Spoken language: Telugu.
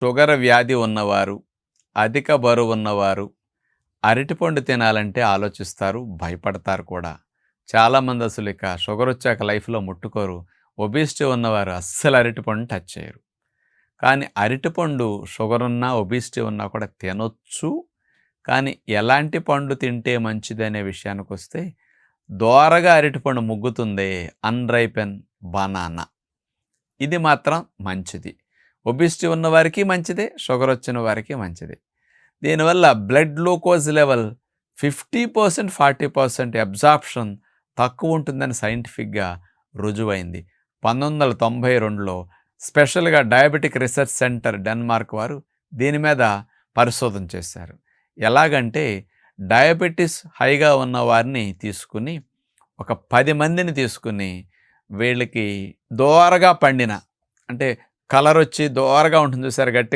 షుగర్ వ్యాధి ఉన్నవారు, అధిక బరువు ఉన్నవారు అరటిపండు తినాలంటే ఆలోచిస్తారు, భయపడతారు కూడా. చాలామంది అసలు ఇక షుగర్ వచ్చాక లైఫ్‌లో ముట్టుకోరు. ఒబేసిటీ ఉన్నవారు అస్సలు అరటిపండుని టచ్ చేయరు. కానీ అరటిపండు షుగర్ ఉన్నా, ఒబేసిటీ ఉన్నా కూడా తినొచ్చు. కానీ ఎలాంటి పండు తింటే మంచిదనే విషయానికొస్తే దోరగా అరటిపండు ముగ్గుతుందే అన్‌రైపెన్ బనానా. ఇది మాత్రం మంచిది. ఒబేసిటీ ఉన్నవారికి మంచిదే, షుగర్ వచ్చిన వారికి మంచిదే. దీనివల్ల బ్లడ్ గ్లూకోజ్ లెవెల్ 50%, 40% అబ్జార్ప్షన్ తక్కువ ఉంటుందని సైంటిఫిక్‌గా రుజువైంది. 1992లో స్పెషల్‌గా డయాబెటిక్ రీసెర్చ్ సెంటర్ డెన్మార్క్ వారు దీని మీద పరిశోధన చేశారు. ఎలాగంటే డయాబెటిస్ హైగా ఉన్న వారిని తీసుకుని ఒక 10 మందిని తీసుకుని వీళ్ళకి దోరగా పండిన అంటే కలర్ వచ్చి దోరగా ఉంటుంది చూసారు గట్టిగా